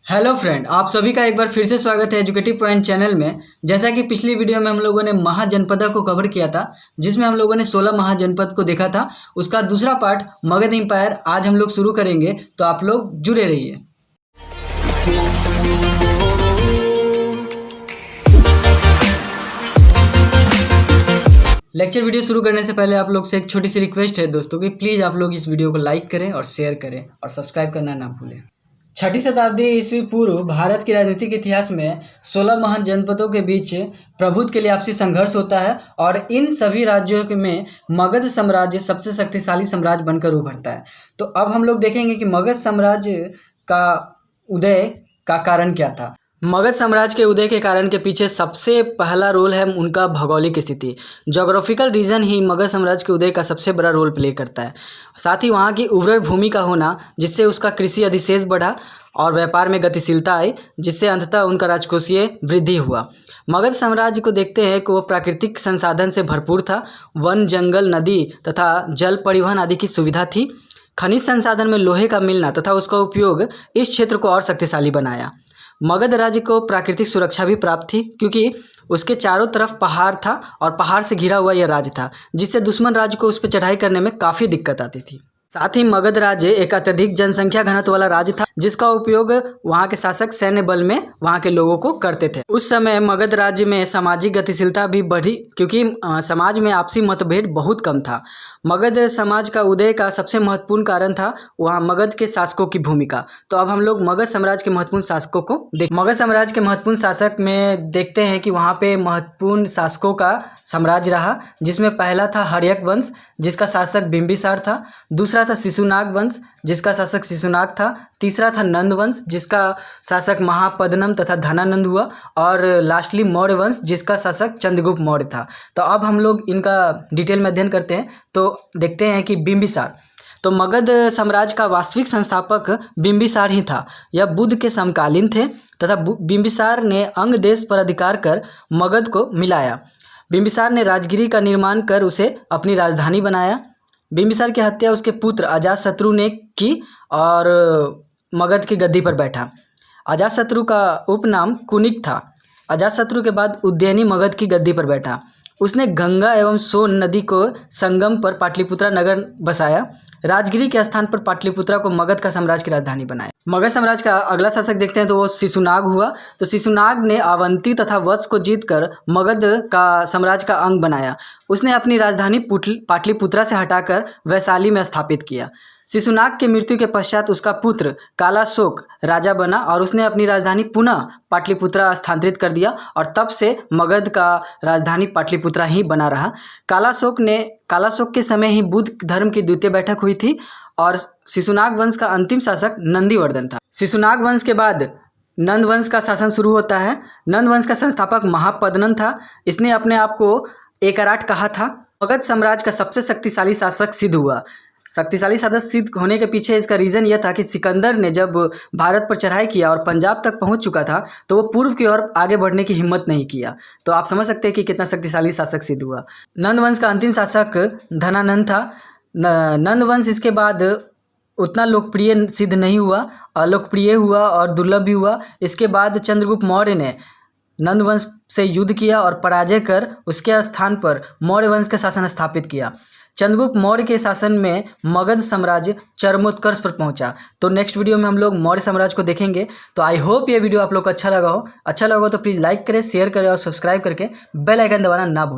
Hello friend, आप सभी का एक बार फिर से स्वागत है एजुकेटिव पॉइंट चैनल में। जैसा कि पिछली वीडियो में हम लोगों ने महाजनपद को कवर किया था, जिसमें हम लोगों ने 16 महाजनपद को देखा था। उसका दूसरा पार्ट मगध एम्पायर आज हम लोग शुरू करेंगे, तो आप लोग जुड़े रहिए। लेक्चर वीडियो शुरू करने से पहले आप लोग से एक छोटी सी रिक्वेस्ट है दोस्तों कि प्लीज़ आप लोग इस वीडियो को लाइक करें और शेयर करें और सब्सक्राइब करना ना भूलें। 6ठी शताब्दी ईस्वी पूर्व भारत के राजनीतिक इतिहास में 16 महान जनपदों के बीच प्रभुत्व के लिए आपसी संघर्ष होता है और इन सभी राज्यों में मगध साम्राज्य सबसे शक्तिशाली साम्राज्य बनकर उभरता है। तो अब हम लोग देखेंगे कि मगध साम्राज्य का उदय का कारण क्या था। मगध साम्राज्य के उदय के कारण के पीछे सबसे पहला रोल है उनका भौगोलिक स्थिति। ज्योग्राफिकल रीजन ही मगध साम्राज्य के उदय का सबसे बड़ा रोल प्ले करता है। साथ ही वहाँ की उर्वर भूमि का होना, जिससे उसका कृषि अधिशेष बढ़ा और व्यापार में गतिशीलता आई, जिससे अंततः उनका राजकोषीय वृद्धि हुआ। मगध साम्राज्य को देखते हैं कि वो प्राकृतिक संसाधन से भरपूर था। वन, जंगल, नदी तथा जल परिवहन आदि की सुविधा थी। खनिज संसाधन में लोहे का मिलना तथा उसका उपयोग इस क्षेत्र को और शक्तिशाली बनाया। मगध राज्य को प्राकृतिक सुरक्षा भी प्राप्त थी, क्योंकि उसके चारों तरफ पहाड़ था और पहाड़ से घिरा हुआ यह राज्य था, जिससे दुश्मन राज्य को उस पर चढ़ाई करने में काफ़ी दिक्कत आती थी। साथ ही मगध राज्य एक अत्यधिक जनसंख्या घनत्व वाला राज्य था, जिसका उपयोग वहाँ के शासक सैन्य बल में वहाँ के लोगों को करते थे। उस समय मगध राज्य में सामाजिक गतिशीलता भी बढ़ी, क्योंकि समाज में आपसी मतभेद बहुत कम था। मगध समाज का उदय का सबसे महत्वपूर्ण कारण था वहाँ मगध के शासकों की भूमिका। तो अब हम लोग मगध साम्राज्य के महत्वपूर्ण शासकों को मगध साम्राज्य के महत्वपूर्ण शासक में देखते हैं कि वहाँ पे महत्वपूर्ण शासकों का साम्राज्य रहा, जिसमें पहला था हर्यक वंश, जिसका शासक बिंबिसार था। दूसरा था शिशुनाग वंश, जिसका शासक शिशुनाग था। तीसरा था नंद वंश, जिसका शासक महापद्मनम तथा धनानंद हुआ। और लास्टली मौर्य वंश, जिसका शासक चंद्रगुप्त मौर्य था। तो अब हम लोग इनका डिटेल में अध्ययन करते हैं। तो देखते हैं कि बिंबिसार, तो मगध साम्राज्य का वास्तविक संस्थापक बिंबिसार ही था। यह बुद्ध के समकालीन थे तथा बिंबिसार ने अंग देश पर अधिकार कर मगध को मिलाया। बिंबिसार ने राजगिरी का निर्माण कर उसे अपनी राजधानी बनाया। बिंबिसार की हत्या उसके पुत्र अजातशत्रु ने की और मगध की गद्दी पर बैठा। अजातशत्रु का उपनाम कुनिक था। अजातशत्रु के बाद उज्जैनी मगध की गद्दी पर बैठा। उसने गंगा एवं सोन नदी को संगम पर पाटलिपुत्रा नगर बसाया। राजगिरी के स्थान पर पाटलिपुत्रा को मगध का साम्राज्य की राजधानी बनाया। मगध साम्राज्य का अगला शासक देखते हैं, तो वो शिशुनाग हुआ। तो शिशुनाग ने अवंती तथा वत्स को जीतकर मगध का साम्राज्य का अंग बनाया। उसने अपनी राजधानी पाटलिपुत्रा से हटाकर वैशाली में स्थापित किया। शिशुनाग के मृत्यु के पश्चात उसका पुत्र कालाशोक राजा बना और उसने अपनी राजधानी पुनः पाटलिपुत्रा स्थानांतरित कर दिया और तब से मगध का राजधानी पाटलिपुत्रा ही बना रहा। कालाशोक के समय ही बुद्ध धर्म की द्वितीय बैठक हुई थी और शिशुनाग वंश का अंतिम शासक नंदीवर्धन था। शिशुनाग वंश के बाद नंद वंश का शासन शुरू होता है। नंद वंश का संस्थापक महापद्मनम था। इसने अपने आप को एकराट कहा था। मगध साम्राज्य का सबसे शक्तिशाली शासक सिद्ध हुआ। शक्तिशाली शासक सिद्ध होने के पीछे इसका रीज़न यह था कि सिकंदर ने जब भारत पर चढ़ाई किया और पंजाब तक पहुंच चुका था, तो वो पूर्व की ओर आगे बढ़ने की हिम्मत नहीं किया। तो आप समझ सकते हैं कि कितना शक्तिशाली शासक सिद्ध हुआ। नंद वंश का अंतिम शासक धनानंद था। नंद वंश इसके बाद उतना लोकप्रिय सिद्ध नहीं हुआ, अलोकप्रिय हुआ और दुर्लभ भी हुआ। इसके बाद चंद्रगुप्त मौर्य ने नंद वंश से युद्ध किया और पराजय कर उसके स्थान पर मौर्य वंश का शासन स्थापित किया। चंद्रगुप्त मौर्य के शासन में मगध साम्राज्य चरमोत्कर्ष पर पहुंचा। तो नेक्स्ट वीडियो में हम लोग मौर्य साम्राज्य को देखेंगे। तो आई होप ये वीडियो आप लोग को अच्छा लगा हो तो प्लीज़ लाइक करें, शेयर करें और सब्सक्राइब करके बेल आइकन दबाना ना भूलें।